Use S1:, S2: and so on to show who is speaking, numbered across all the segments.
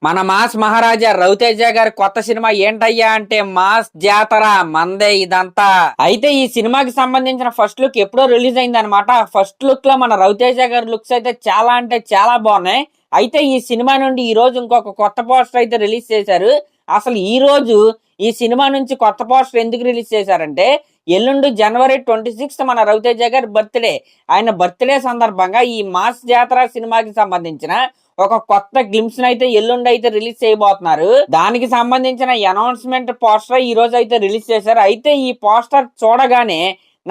S1: మన మాస్ మహారాజా రవితేజ గారి కొత్త సినిమా ఏంటయ్యా అంటే మాస్ జాతర మందే ఇదంతా. అయితే ఈ సినిమాకి సంబంధించిన ఫస్ట్ లుక్ ఎప్పుడో రిలీజ్ అయింది అనమాట. ఫస్ట్ లుక్ లో మన రవితేజ గారి లుక్స్ అయితే చాలా అంటే చాలా బాగున్నాయి. అయితే ఈ సినిమా నుండి ఈ రోజు ఇంకొక కొత్త పోస్టర్ అయితే రిలీజ్ చేశారు. అసలు ఈ రోజు ఈ సినిమా నుంచి కొత్త పోస్టర్ ఎందుకు రిలీజ్ చేశారంటే ఎల్లుండి జనవరి 26 మన రవితేజ గారి బర్త్డే. ఆయన బర్త్డే సందర్భంగా ఈ మాస్ జాతర సినిమాకి సంబంధించిన ఒక కొత్త గ్లిమ్స్ అయితే ఎల్లుండి అయితే రిలీజ్ చేయబోతున్నారు. దానికి సంబంధించిన అనౌన్స్మెంట్ పోస్టర్ ఈ రోజు అయితే రిలీజ్ చేశారు. అయితే ఈ పోస్టర్ చూడగానే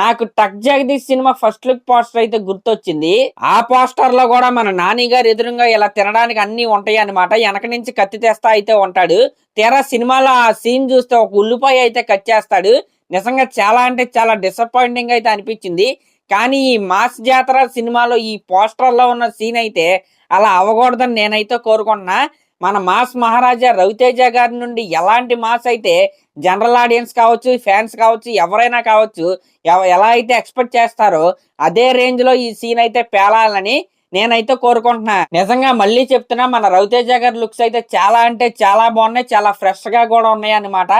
S1: నాకు టక్ Jagadish cinema first look poster అయితే గుర్తొచ్చింది. ఆ పోస్టర్ లో కూడా మన నాని గారు ఎదురుగా ఇలా తినడానికి అన్ని ఉంటాయి అనమాట. వెనక నుంచి కత్తి తెస్తా అయితే ఉంటాడు. తీరా సినిమాలో ఆ సీన్ చూస్తే ఒక ఉల్లిపాయ అయితే కట్ చేస్తాడు. నిజంగా చాలా అంటే చాలా డిసప్పాయింటింగ్ అయితే అనిపించింది. కానీ ఈ మాస్ జాతర సినిమాలో ఈ పోస్టర్ లో ఉన్న సీన్ అయితే అలా అవ్వకూడదని నేనైతే కోరుకుంటున్నా. మన మాస్ మహారాజా రవితేజ గారి నుండి ఎలాంటి మాస్ అయితే జనరల్ ఆడియన్స్ కావచ్చు, ఫ్యాన్స్ కావచ్చు, ఎవరైనా కావచ్చు ఎలా అయితే ఎక్స్పెక్ట్ చేస్తారో అదే రేంజ్ లో ఈ సీన్ అయితే పేలాలని నేనైతే కోరుకుంటున్నా. నిజంగా మళ్ళీ చెప్తున్నా, మన రవితేజ గారి లుక్స్ అయితే చాలా అంటే చాలా బాగున్నాయి. చాలా ఫ్రెష్ గా కూడా ఉన్నాయి అన్నమాట.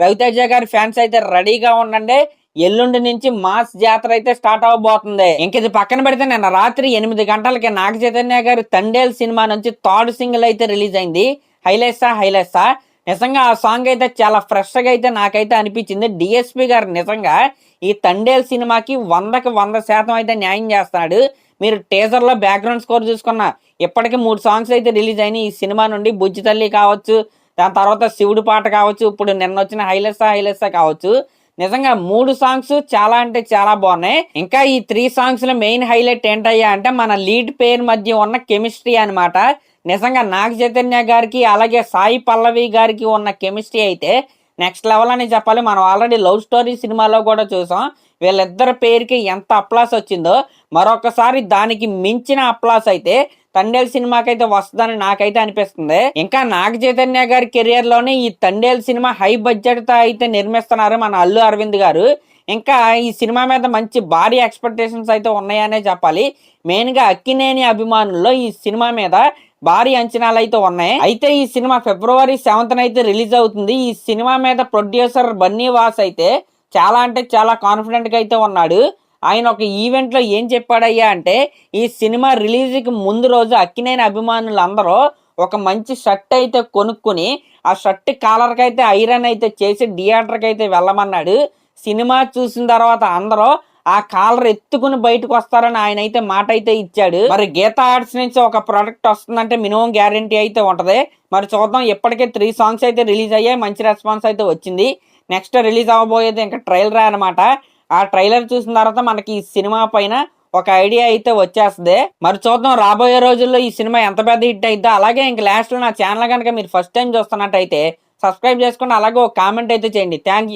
S1: రవితేజ గారి ఫ్యాన్స్ అయితే రెడీగా ఉండండి. ఎల్లుండి నుంచి మాస్ జాతర అయితే స్టార్ట్ అవబోతుంది. ఇంక ఇది పక్కన పెడితే నిన్న రాత్రి 8 గంటలకి నాగ చైతన్య గారి తండేల్ సినిమా నుంచి థర్డ్ సింగిల్ అయితే రిలీజ్ అయింది, హైలైట్సా. నిజంగా ఆ సాంగ్ అయితే చాలా ఫ్రెష్ గా అయితే నాకైతే అనిపించింది. డిఎస్పి గారు నిజంగా ఈ తండేల్ సినిమాకి 100కి 100% అయితే న్యాయం చేస్తున్నాడు. మీరు టీజర్ లో బ్యాక్గ్రౌండ్ స్కోర్ చూసుకున్న ఇప్పటికి 3 సాంగ్స్ అయితే రిలీజ్ అయినాయి ఈ సినిమా నుండి. బుజ్జి తల్లి కావచ్చు, దాని తర్వాత శివుడు పాట కావచ్చు, ఇప్పుడు నిన్న వచ్చిన హైలైట్సా కావచ్చు. నిజంగా 3 సాంగ్స్ చాలా అంటే చాలా బాగున్నాయి. ఇంకా ఈ 3 సాంగ్స్ లో మెయిన్ హైలైట్ ఏంటయ్యా అంటే మన లీడ్ పేర్ మధ్య ఉన్న కెమిస్ట్రీ అనమాట. నిజంగా నాగ చైతన్య గారికి అలాగే సాయి పల్లవి గారికి ఉన్న కెమిస్ట్రీ అయితే నెక్స్ట్ లెవెల్ అని చెప్పాలి. మనం ఆల్రెడీ లవ్ స్టోరీ సినిమాలో కూడా చూసాం. వీళ్ళిద్దరి పేరుకి ఎంత అప్లాస్ వచ్చిందో మరొకసారి దానికి మించిన అప్లాస్ అయితే తండేల్ సినిమాకి అయితే వస్తుందని నాకైతే అనిపిస్తుంది. ఇంకా నాగ చైతన్య గారి కెరియర్ లోనే ఈ తండేల్ సినిమా హై బడ్జెట్ తో అయితే నిర్మిస్తున్నారు మన అల్లు అరవింద్ గారు. ఇంకా ఈ సినిమా మీద మంచి భారీ ఎక్స్పెక్టేషన్స్ అయితే ఉన్నాయనే చెప్పాలి. మెయిన్ గా అక్కినేని అభిమానుల్లో ఈ సినిమా మీద భారీ అంచనాలు అయితే ఉన్నాయి. అయితే ఈ సినిమా ఫిబ్రవరి 7th అయితే రిలీజ్ అవుతుంది. ఈ సినిమా మీద ప్రొడ్యూసర్ బన్నీ వాస్ అయితే చాలా అంటే చాలా కాన్ఫిడెంట్ గా అయితే ఉన్నాడు. ఆయన ఒక ఈవెంట్ లో ఏం చెప్పాడయ్యా అంటే ఈ సినిమా రిలీజ్ కి ముందు రోజు అక్కినేని అభిమానులందరూ ఒక మంచి షర్ట్ అయితే కొనుక్కుని ఆ షర్ట్ కాలర్ కి అయితే ఐరన్ అయితే చేసి థియేటర్ కి అయితే వెళ్ళమన్నాడు. సినిమా చూసిన తర్వాత అందరూ ఆ కాలర్ ఎత్తుకుని బయటకు వస్తారని ఆయన అయితే మాట అయితే ఇచ్చాడు. మరి గీతా ఆర్ట్స్ నుంచి ఒక ప్రోడక్ట్ వస్తుందంటే మినిమం గ్యారంటీ అయితే ఉంటది. మరి చూద్దాం. ఇప్పటికే 3 సాంగ్స్ అయితే రిలీజ్ అయ్యాయి, మంచి రెస్పాన్స్ అయితే వచ్చింది. నెక్స్ట్ రిలీజ్ అవ్వబోయేది ఇంకా ట్రైలర్ అనమాట. ఆ ట్రైలర్ చూసిన తర్వాత మనకి ఈ సినిమా పైన ఒక ఐడియా అయితే వచ్చేస్తుంది. మరి చూద్దాం రాబోయే రోజుల్లో ఈ సినిమా ఎంత పెద్ద హిట్ అయిద్దో. అలాగే ఇంక లాస్ట్ లో నా ఛానల్ కనుక మీరు ఫస్ట్ టైం చూస్తున్నట్టయితే సబ్స్క్రైబ్ చేసుకోండి. అలాగే ఒక కామెంట్ అయితే చేయండి. Thank you.